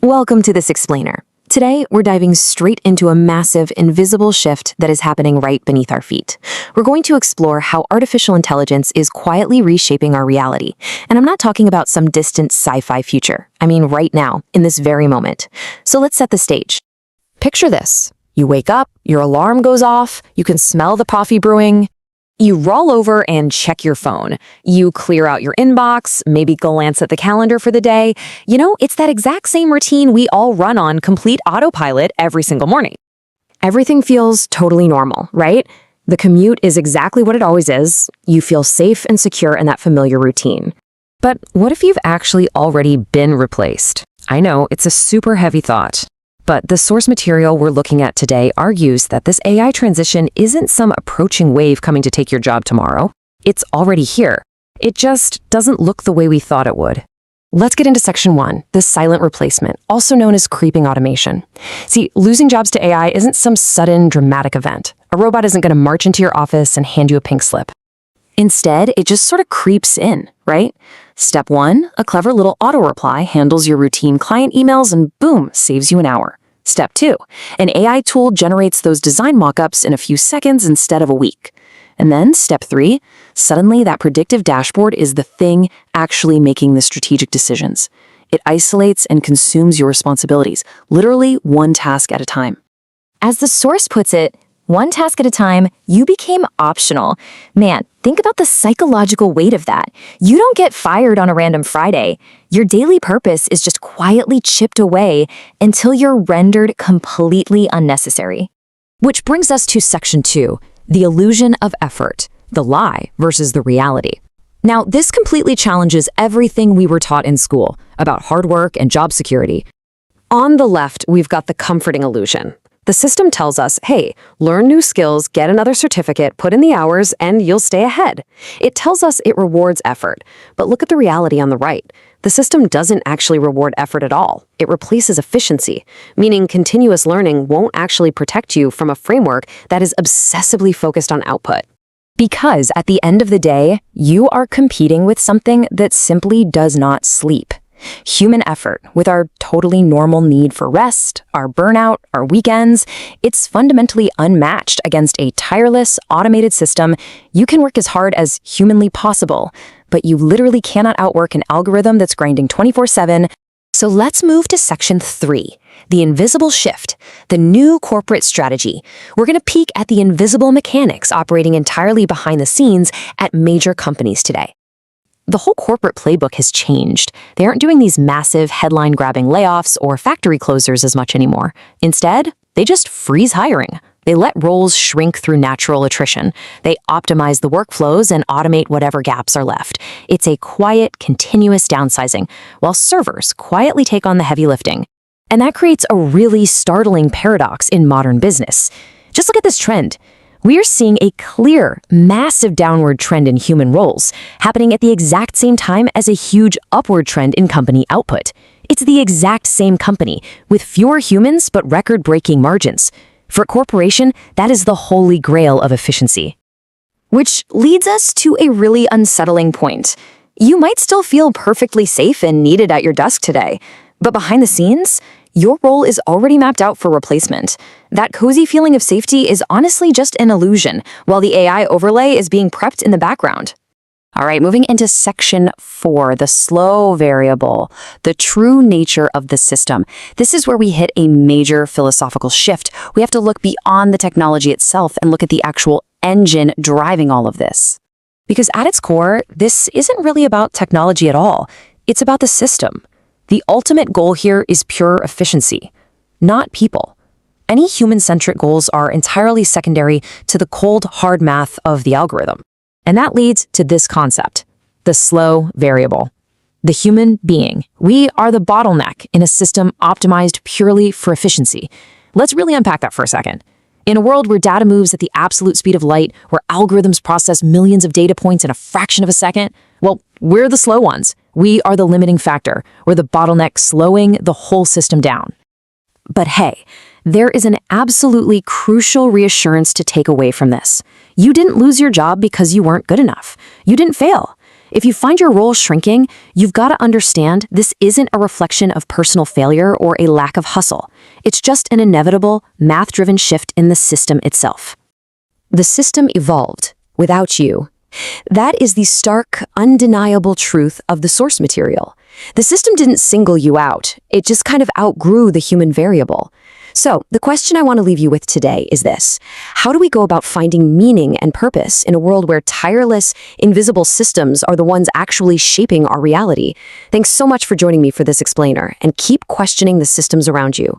Welcome to This Explainer. Today, we're diving straight into a massive, invisible shift that is happening right beneath our feet. We're going to explore how artificial intelligence is quietly reshaping our reality. And I'm not talking about some distant sci-fi future. I mean right now, in this very moment. So let's set the stage. Picture this. You wake up, your alarm goes off, you can smell the coffee brewing. You roll over and check your phone. You clear out your inbox, maybe glance at the calendar for the day. It's that exact same routine we all run on complete autopilot every single morning. Everything feels totally normal, right? The commute is exactly what it always is. You feel safe and secure in that familiar routine. But what if you've actually already been replaced? I know, it's a super heavy thought. But the source material we're looking at today argues that this AI transition isn't some approaching wave coming to take your job tomorrow. It's already here. It just doesn't look the way we thought it would. Let's get into section 1, the silent replacement, also known as creeping automation. See, losing jobs to AI isn't some sudden, dramatic event. A robot isn't going to march into your office and hand you a pink slip. Instead, it just sort of creeps in, right? Step 1, a clever little auto-reply handles your routine client emails and boom, saves you an hour. Step 2, an AI tool generates those design mockups in a few seconds instead of a week. And then step 3, suddenly that predictive dashboard is the thing actually making the strategic decisions. It isolates and consumes your responsibilities, literally one task at a time. As the source puts it, one task at a time, you became optional. Man, think about the psychological weight of that. You don't get fired on a random Friday. Your daily purpose is just quietly chipped away until you're rendered completely unnecessary. Which brings us to section 2, the illusion of effort, the lie versus the reality. Now, this completely challenges everything we were taught in school about hard work and job security. On the left, we've got the comforting illusion. The system tells us, hey, learn new skills, get another certificate, put in the hours, and you'll stay ahead. It tells us it rewards effort. But look at the reality on the right. The system doesn't actually reward effort at all. It replaces efficiency, meaning continuous learning won't actually protect you from a framework that is obsessively focused on output. Because at the end of the day, you are competing with something that simply does not sleep. Human effort, with our totally normal need for rest, our burnout, our weekends, it's fundamentally unmatched against a tireless, automated system. You can work as hard as humanly possible, but you literally cannot outwork an algorithm that's grinding 24/7. So let's move to section 3, the invisible shift, the new corporate strategy. We're going to peek at the invisible mechanics operating entirely behind the scenes at major companies today. The whole corporate playbook has changed. They aren't doing these massive headline-grabbing layoffs or factory closures as much anymore. Instead, they just freeze hiring. They let roles shrink through natural attrition. They optimize the workflows and automate whatever gaps are left. It's a quiet, continuous downsizing, while servers quietly take on the heavy lifting. And that creates a really startling paradox in modern business. Just look at this trend. We are seeing a clear, massive downward trend in human roles, happening at the exact same time as a huge upward trend in company output. It's the exact same company, with fewer humans but record-breaking margins. For a corporation, that is the holy grail of efficiency. Which leads us to a really unsettling point. You might still feel perfectly safe and needed at your desk today, but behind the scenes, your role is already mapped out for replacement. That cozy feeling of safety is honestly just an illusion, while the AI overlay is being prepped in the background. All right, moving into section 4, the slow variable, the true nature of the system. This is where we hit a major philosophical shift. We have to look beyond the technology itself and look at the actual engine driving all of this. Because at its core, this isn't really about technology at all. It's about the system. The ultimate goal here is pure efficiency, not people. Any human-centric goals are entirely secondary to the cold, hard math of the algorithm. And that leads to this concept, the slow variable. The human being. We are the bottleneck in a system optimized purely for efficiency. Let's really unpack that for a second. In a world where data moves at the absolute speed of light, where algorithms process millions of data points in a fraction of a second, well, we're the slow ones. We are the limiting factor. We're the bottleneck slowing the whole system down. But hey, there is an absolutely crucial reassurance to take away from this. You didn't lose your job because you weren't good enough. You didn't fail. If you find your role shrinking, you've got to understand this isn't a reflection of personal failure or a lack of hustle. It's just an inevitable, math-driven shift in the system itself. The system evolved without you. That is the stark, undeniable truth of the source material. The system didn't single you out. It just kind of outgrew the human variable. So, the question I want to leave you with today is this. How do we go about finding meaning and purpose in a world where tireless, invisible systems are the ones actually shaping our reality? Thanks so much for joining me for this explainer, and keep questioning the systems around you.